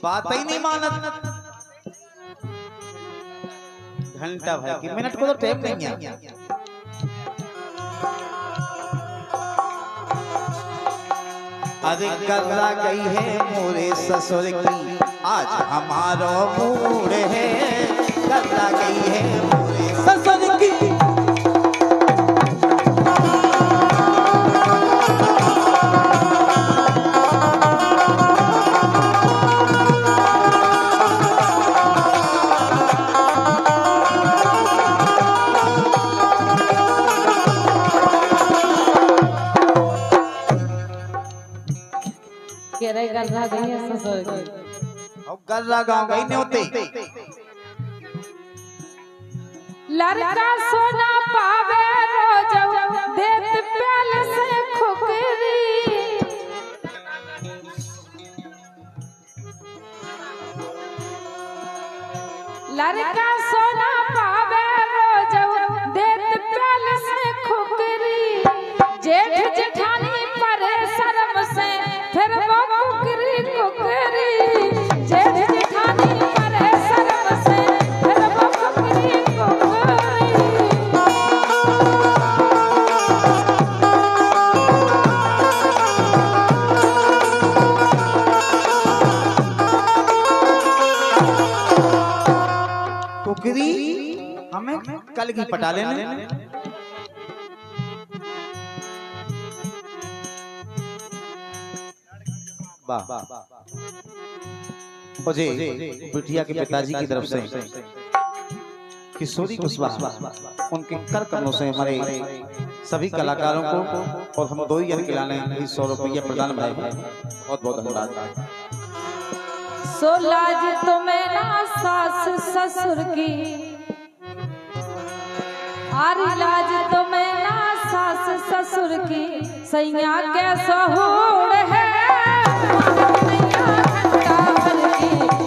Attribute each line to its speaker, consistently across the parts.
Speaker 1: बात ही नहीं मानत। घंटा भाई की मिनट को तो टाइम नहीं है। अरे गल्ला गई है मोरे ससुर की आज हमारो मूड है। गल्ला गई है मोरे ससुर की
Speaker 2: गल्ला गई है ससुर की।
Speaker 1: अब गल्ला गांव गई नहीं होते।
Speaker 2: लड़का सोना पावे रोज देत प्याल से खुकरी। लड़का सोना पावे रोज देत प्याल से खुकरी। जेठ जेठानी पर शर्म से फिर वो कुकरी कुकरी। जेठ जेठानी पर शर्म से फिर वो कुकरी कुकरी।
Speaker 1: कुकरी हमें कल की पटा लेने। मुझे बिटिया के पिताजी की तरफ से किशोरी कुशवाहा उनके कर कमलों से हमारे सभी कलाकारों को और हम 2 ही जन खिलाने 100 रुपया प्रदान भाई बहुत बहुत धन्यवाद।
Speaker 2: सो लाज तुम्हें ना सास ससुर की। आरी लाज तुम्हें ना सास ससुर की। सैया के सहूड़ है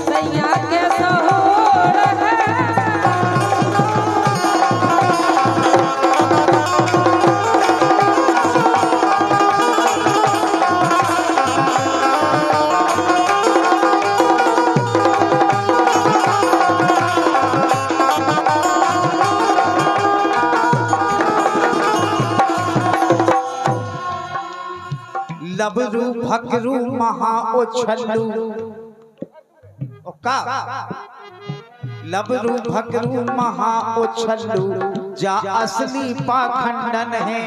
Speaker 2: सैया के सहूड़ है।
Speaker 1: लबरू भकरू महा उछलू का लबरू भकरू महा उछलू जा असली पाखंडन है।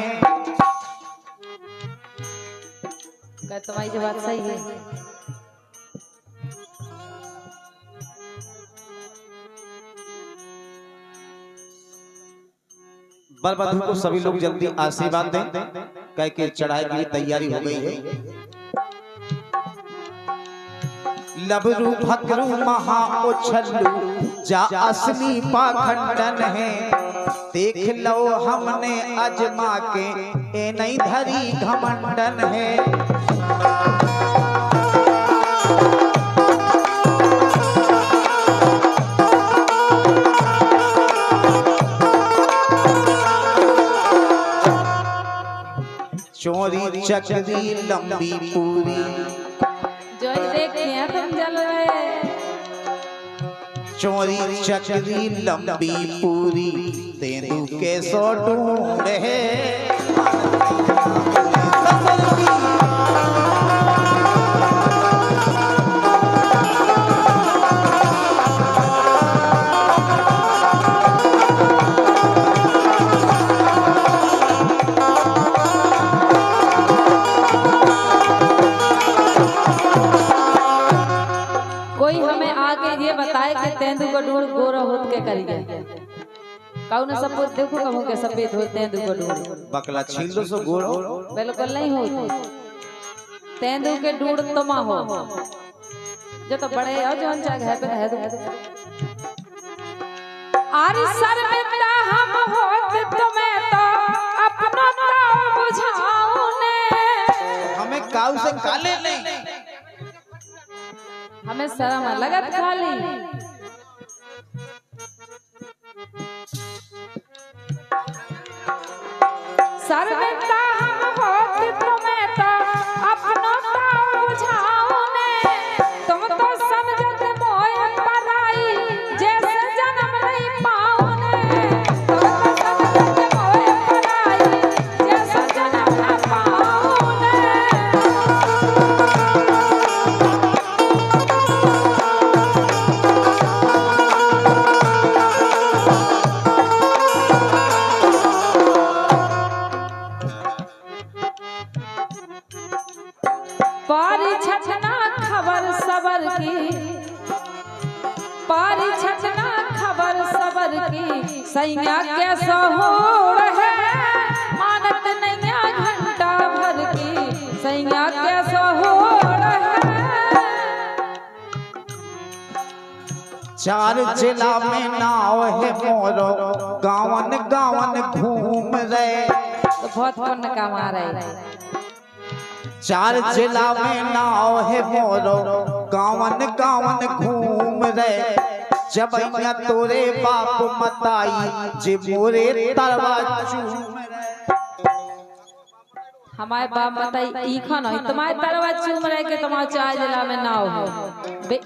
Speaker 2: क्या तुम्हारी जो बात सही है?
Speaker 1: बर बधू को सभी लोग जल्दी आशीर्वाद दें कह के चढ़ाई की तैयारी हो गई है। लबरू भकरू महा उछलू जा असली पाखंडन है। देख लो हमने अजमा के ए नहीं धरी घमंडन है। चोरी चकरी लंबी पूरी
Speaker 2: जो देखते हैं तुम जल रहे।
Speaker 1: चोरी चकरी लंबी पूरी तेंदू के सो ढूंढे।
Speaker 2: कोई हमें आगे ये बताए कि तेंदू को ढूंढ गोरा होत के करिए। कौन सब देखो कहो के सफेद होते हैं तेंदू को ढूंढ।
Speaker 1: बकला छीन लो सो गोरो
Speaker 2: बिल्कुल नहीं होती। तेंदू के ढूंढ तुम हो जो तो बड़े हो जो अंचा घर पे है तो आर सर में हम होत तुम्हें तो अपना ताव बुझाओ ने।
Speaker 1: हमें काऊ से काले नहीं
Speaker 2: हमें शर्म लगत खाली। सर्वता हम होत तुम्हें तो अपनो ताव बुझाओ ने। तुम तो समझ पारी छछना खबर सबर की, पारी छछना खबर सबर की, सैया कैसा हो रहे मानत नैया घंटा भर की, सैया कैसा हो रहे।
Speaker 1: चार जिला में नाव है मोरो, गावन गावन घूम रहे।
Speaker 2: तो बहुत पुण्य कमा रहे।
Speaker 1: चार जिला में नाव है मोरो, गावन गावन घूम रहे। जब अइया तोरे बाप मताई, जे मोरे तरवा चूम रहे।
Speaker 2: हमारे बाप बताई ई खाना तुम्हारे तरवा चूम रहे के तुम्हारे चार जिला में नाव हो।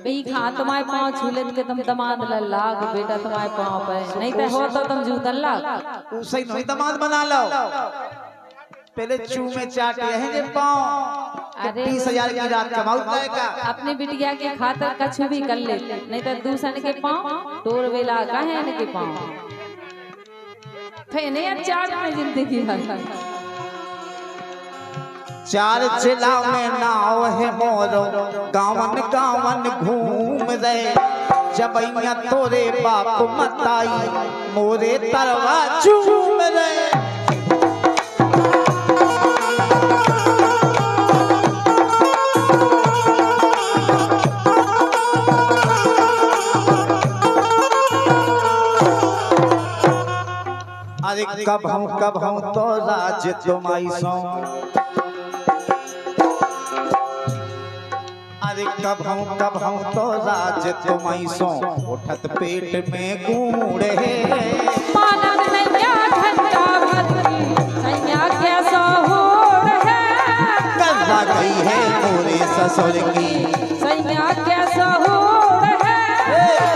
Speaker 2: ई खा तुम्हारे पाँव छूले के तुम दमाद लाग बेटा तुम्हारे पाँव पे, नहीं तो हो तो तुम जूतन लाग।
Speaker 1: उसे नहीं दमाद बना लो, पहले चूमे चाटे हैं जे पाँव।
Speaker 2: अरे
Speaker 1: 20,000 की रात कमाऊ का
Speaker 2: अपनी बिटिया के खातर कछु भी कर ले, नहीं तो दूसरे के पाँव टोर वेला का है इनके पाँव फेने या चाट में जिंदगी है।
Speaker 1: चार जिला में नाव है मोरो, गावन गावन घूम रहे। जब अइया तोरे बाप मताई, मोरे तरवा चूम रहे। अरे कब हम तो राज तुमाई सो, अरे कब हम तो राज तुमाई सो, उठत पेट में गूढ़े।
Speaker 2: मानत नैया घंटा भर की, सैया कैसा हो रहे।
Speaker 1: कर्जा गई है मोरे ससुर की,
Speaker 2: सैया कैसा हो रहे।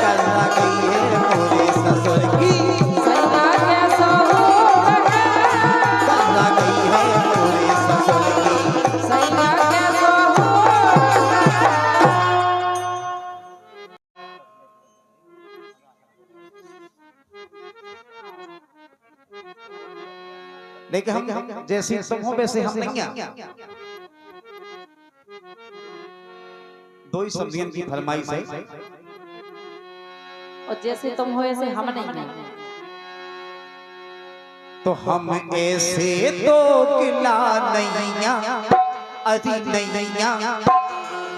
Speaker 1: कर्जा गई है मोरे ससुर की,
Speaker 2: सैया कैसा हो रहे।
Speaker 1: कर्जा गई है मोरे ससुर की,
Speaker 2: सैया कैसा हो रहे।
Speaker 1: लेकिन हम जैसे तुम हो वैसे हम नहीं हैं। दो ही समझियन की फरमाइश है,
Speaker 2: और जैसे तुम हो ऐसे हम नहीं हैं।
Speaker 1: तो हम ऐसे तो किला नैया, अधी नैया,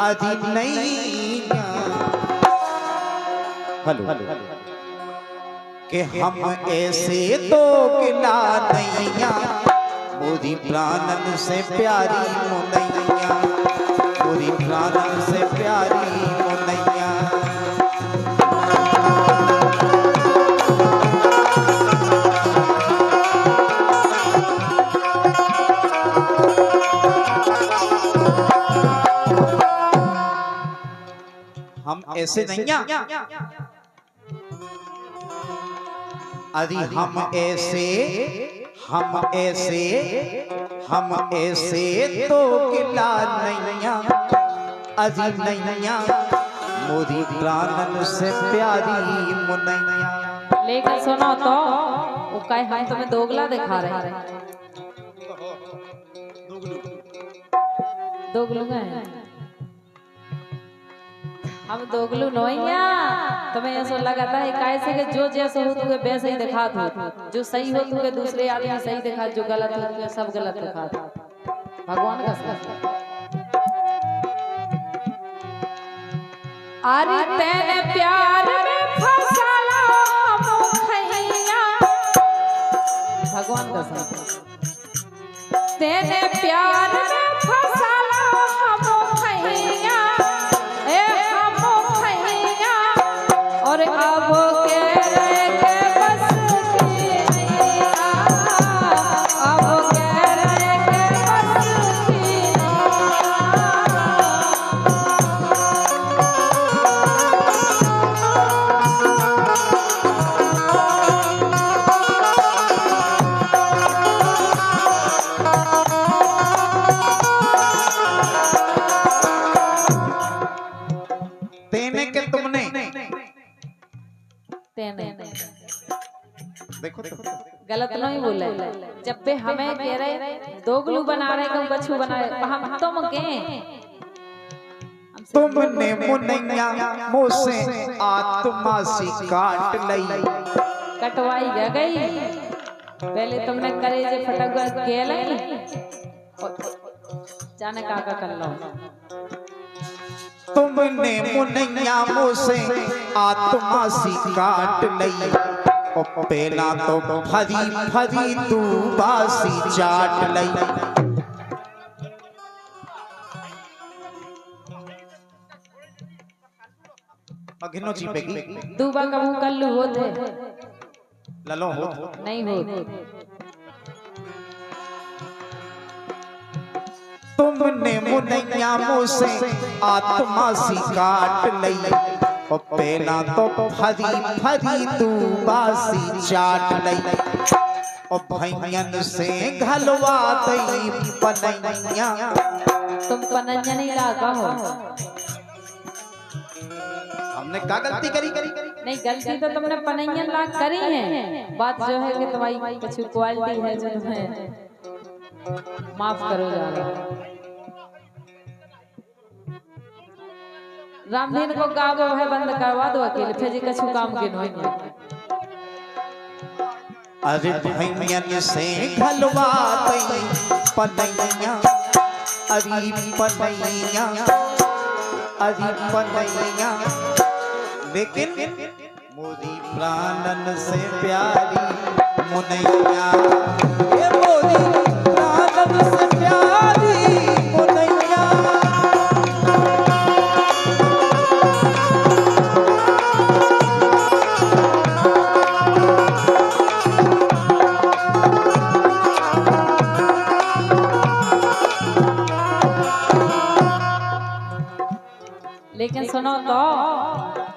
Speaker 1: अधी नैया। हेलो कि हम ऐसे तो किला नैया, मोरी प्राणन से प्यारी मुनैया, मोरी प्राणन से प्यारी मुनैया। हम ऐसे नैया, अरे हम ऐसे तो किला नैया, अजी नैया, मोरी प्राणन से प्यारी मुनैया।
Speaker 2: लेकिन सुनो तो वो कहे हम तुम्हें दोगला दिखा रहे हैं। दोगलू हैं हम, दोगलू नोइया। तुम्हें ऐसा लगाता है कैसे कि जो जैसे हो तुझे वैसे ही दिखा दो, जो सही हो तुझे दूसरे आदमी सही दिखा, जो गलत हो तुझे सब गलत दिखा दो। भगवान का सत्य। अरे तेरे प्यार में फसाला मुखैया, भगवान का सत्य। तेरे प्यार में फसाला मुखैया, और अब के बस की नैया, अब के बस की
Speaker 1: तेने के तुमने,
Speaker 2: तेने
Speaker 1: देखो
Speaker 2: गलत नहीं बोले। जब भी हमें कह रहे दोगलू बना रहे, कम बच्चू बना रहे, हम तुम के
Speaker 1: तुमने मुनैया मुझसे आत्मा सी काट लई।
Speaker 2: कटवाई गई पहले तुमने करेजे फटक के लई जाने काका कर लो।
Speaker 1: तुमने मुनैया मुझसे आत्मा सी काट लई, पहला तो फरी फरी तू बासी चाट लई। अघिनो चीपेगी
Speaker 2: दूबा कबू कल्लू होते
Speaker 1: ललो हो
Speaker 2: नहीं होते।
Speaker 1: तुमने मुनैया मुझसे आत्मा सी काट लई, पहला तो फरी फरी तू बासी चाट लई। और भैयन से घलवा दई बनैया।
Speaker 2: तुम पनैया नहीं लागा हो।
Speaker 1: हमने क्या गलती करी?
Speaker 2: नहीं गलती तो तुमने पनैया लाग करी है। बात जो है कि तुम्हारी कुछ क्वालिटी है जो तुम्हें माफ करो जाओ। रामधीन को गावो है बंद करवा दो अकेले फिर जी कछु काम के नहीं।
Speaker 1: अरे भैयन से घलवा दई पनैया, अरे पनैया, अरे पनैया। लेकिन मोदी प्राणन से प्यारी मुनैया, ये मोदी प्राणन से प्यारी मुनैया।
Speaker 2: लेकिन सुनो तो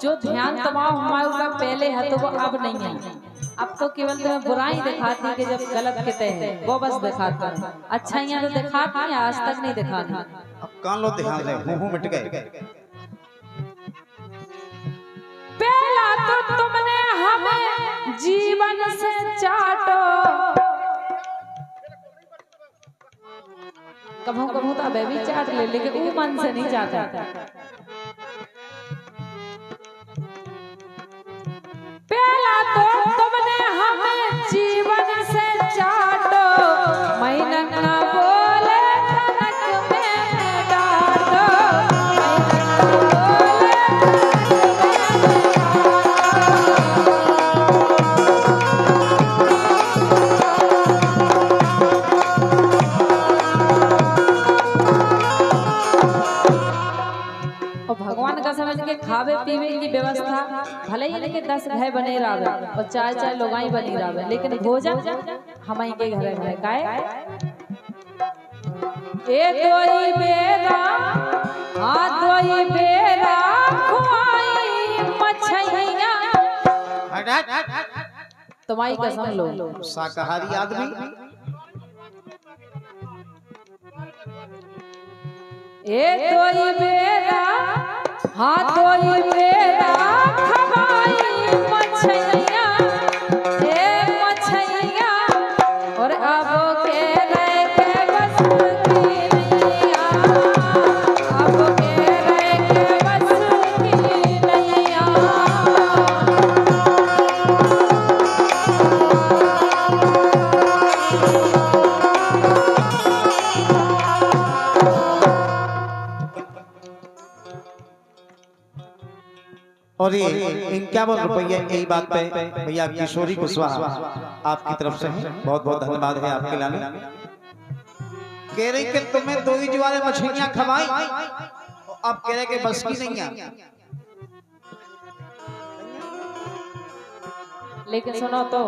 Speaker 2: जो ध्यान तुम्हारा हमारे ऊपर पहले है तो वो अब नहीं है। अब तो केवल तुम्हें बुराई दिखाती कि जब गलत किते हैं वो बस दिखाता है। अच्छाइयां तो दिखाती है आज तक नहीं दिखाती।
Speaker 1: अब कान लो ध्यान से मुंह मिट गए।
Speaker 2: पहला तो तुमने हमें जीवन से चाटो। कभू कभू तो अबे भी चाट ले लेकिन वो मन से नहीं चाहता। पहला तो तुमने हमें जीवन से चाटो, मैंने ना बोले तनक में डांटो, मैंने ना बोले भगवान का समझ के खावे पीवे की व्यवस्था भले ही लेके 10 घर बने रहे और 4 लोगाई बनी रहे लेकिन भोजन हमारी के घर है काहे ए दोई बेरा हां दोई बेरा खोई मछैया। तुम्हारी कसम लो
Speaker 1: शाकाहारी आदमी
Speaker 2: ए दोई बेरा हां दोई बेरा खवाई मछैया ए मछैया। और अब के रह के बस की नैया, अब के रह के बस की नैया।
Speaker 1: और ये इक्यावन रुपये यही बात पे भैया किशोरी कुशवाहा आपकी तरफ से बहुत बहुत धन्यवाद है आपके लाने। कह रही कि तुम्हें दो ही ज्वारे मछलियां खवाई अब कह रहे कि बस की नहीं है।
Speaker 2: लेकिन सुनो तो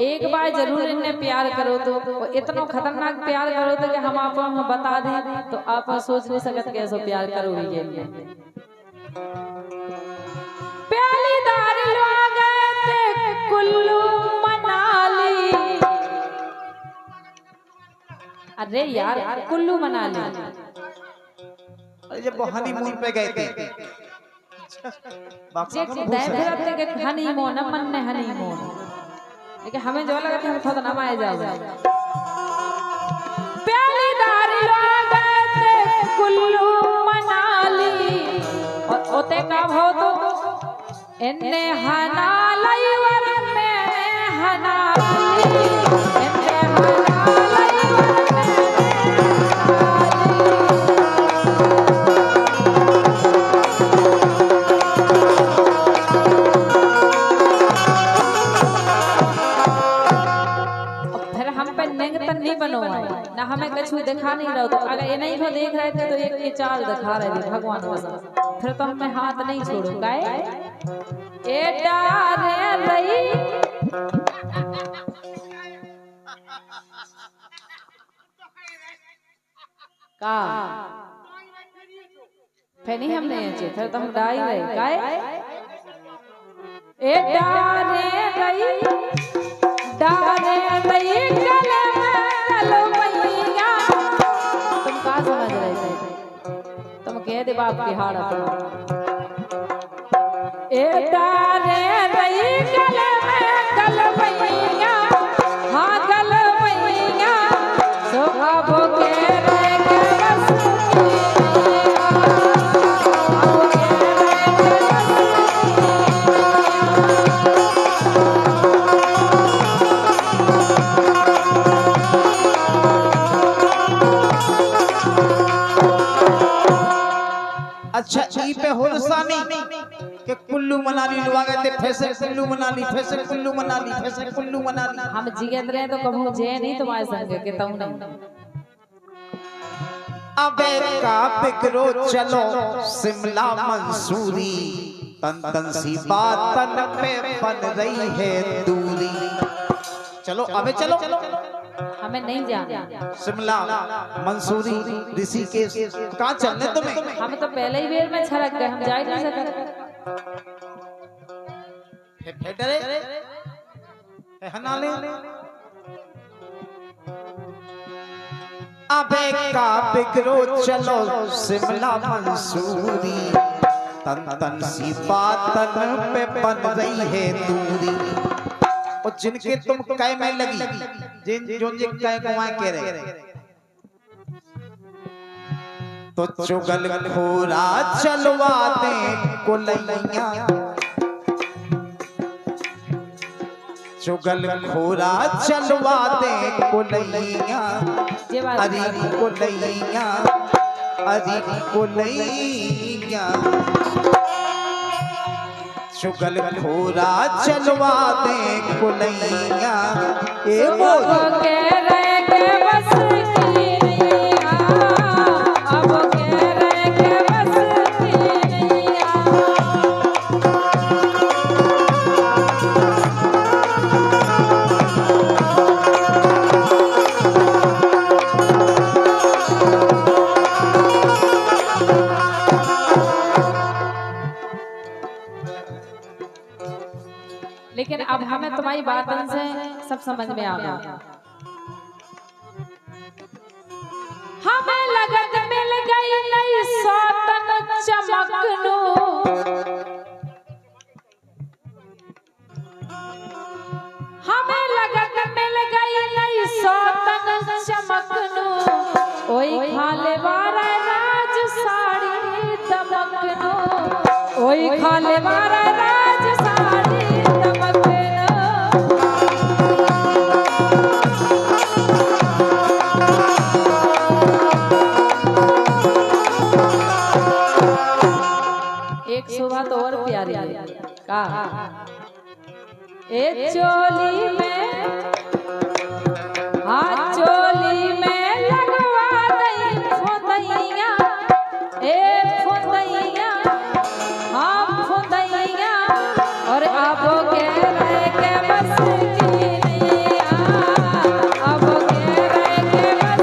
Speaker 2: एक बार जरूर इन्हें प्यार करो तो इतना खतरनाक प्यार करो तो कि हम आप बता दें तो आप सोच नहीं सकते कैसे प्यार करोगे। ये प्याली दारी लो गए थे कुल्लू मनाली। अरे यार कुल्लू मनाली
Speaker 1: अरे जब वो हनीमून पे गए थे
Speaker 2: हनीमून मन ने हनीमून लेकिन हमें जो लगा था हम खुद ना माए जाओ। प्याली दारी लो गए थे कुल्लू मनाली इन्ने हना लईवर में हना ली, इन्ने हना लईवर में नहीं बनो ना हमें कुछ दिखा नहीं रहा। तो अगर ये नहीं को देख रहे थे तो एक ये चाल दिखा रहे थे भगवान को, फिर तो हमें हाथ नहीं छोड़ो गाए ए डारे रही का फिर नहीं हम नहीं अच्छे फिर तो हम डाई रहे गाए ए डारे रही डारे रही समझ रहे थे तुम कह दे बाप की हार ए डारे रही गले में गलवैया हाँ गलवैया सो अब के रह के बस
Speaker 1: अच्छा ई पे होरसानी के कुल्लू मनाली लुआ गए थे फैसे कुल्लू मनाली फैसे कुल्लू मनाली फैसे कुल्लू मनाली
Speaker 2: हम जिगत रहे तो कहूं जे नहीं तुम्हारे संग के तऊ नहीं
Speaker 1: अबे का बिगरो चलो शिमला मंसूरी तन तन सी बातन पे बन रही है दूरी चलो अबे चलो
Speaker 2: हमें नहीं जाना
Speaker 1: शिमला मंसूरी ऋषिकेश कहाँ चलने तुम्हें
Speaker 2: हम तो पहले ही बेर में छरक गए हम जा ही नहीं सकते
Speaker 1: अबे का बिगरो चलो शिमला मंसूरी तन तन सी बातन पे बन रही है दूरी और जिनके तुम कह में लगी जिन जो जिन कह गवाए कह रहे तो चुगल खोरा चलवा दे कोलैया चुगल खोरा चलवा दे कोलैया अरे कोलैया अरे कोलैया चुगल खोरा चलवा दे कोलैया ए मोर
Speaker 2: कह रहे के बस की नैया अब कह रहे के बस की नैया लेकिन अब हमें तुम्हारी बातों से सब समझ में आ गया हमें लगत मिल गई नई सौतन चमकनो हमें लगत मिल गई नई सौतन चमकनो ओई खाले वाला राज साड़ी दमकनो ओई खाले वाला राज साड़ी सुबह तो और प्यारी का ए चोली में हाँ चोली में लगवा दई फुदैया ए फुदैया हाँ फुदैया और अब कह रहे के बस की नैया अब कह रहे के बस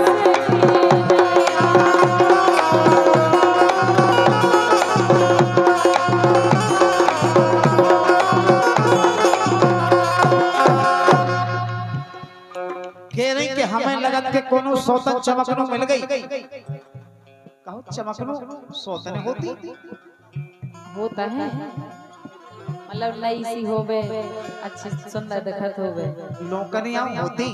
Speaker 2: की नैया
Speaker 1: हमें लगत के कोनो सौतन चमकनो मिल गई कहो चमकनो सौतन होती
Speaker 2: होता है मतलब नई सी होवे अच्छी सुंदर दिखत होवे
Speaker 1: लोकनिया होती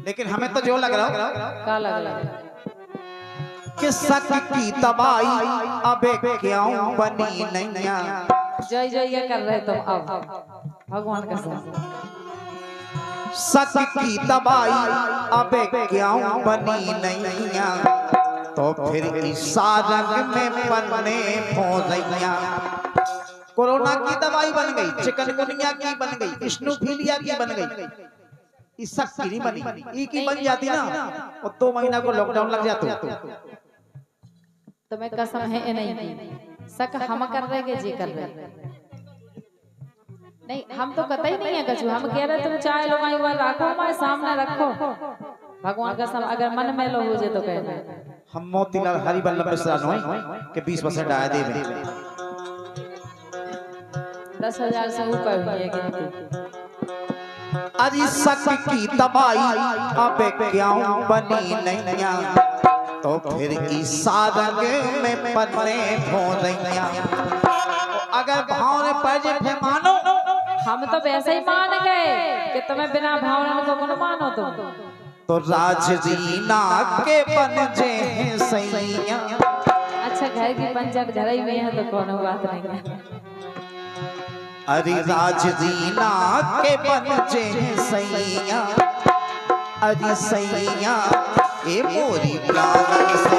Speaker 1: लेकिन हमें तो जो लग रहा
Speaker 2: का लग रहा
Speaker 1: कि सक की तबाही अबे क्यों बनी नैया।
Speaker 2: जय जय कर रहे तुम अब भगवान का साथ।
Speaker 1: सक की तबाही अबे क्यों बनी नैया, तो फिर इस सारंग में बनने भोरैया। कोरोना की दवाई बन गई, चिकनगुनिया की बन गई, स्नोफिलिया की बन गई, इस सक की नहीं बनी। ई की बन जाती ना और 2 महीना को लॉकडाउन लग जाता।
Speaker 2: तुम्हें कसम है नहीं की सक हम कर रहे के जी कर रहे नहीं, हम तो कतई नहीं है कछु। हम कह रहे तुम चाय लो हुआ रखो हमारे सामने रखो। भगवान का सम अगर मन में लो हो जाए तो कह रहे
Speaker 1: हम मोतीलाल हरिवल्लभ मिश्रा नोई के 20% आए देवे
Speaker 2: 10,000 से ऊपर हुई है गिनती।
Speaker 1: अरे सक की तबाही अबे क्यों बनी नैया, तो फिर इस सारंग में बनने भोरैया। अगर भाव ने पड़ जाए मानो,
Speaker 2: हम तो वैसे ही मान गए कि तुम्हें बिना भावना को कौन मानो तुम।
Speaker 1: तो राजरीना के बन जे हैं सैया।
Speaker 2: अच्छा घर की पंचायत घर ही में है तो कौन बात नहीं है।
Speaker 1: अरे राजरीना के बन जे हैं सैया, अरे सैया ए मोरी प्यार से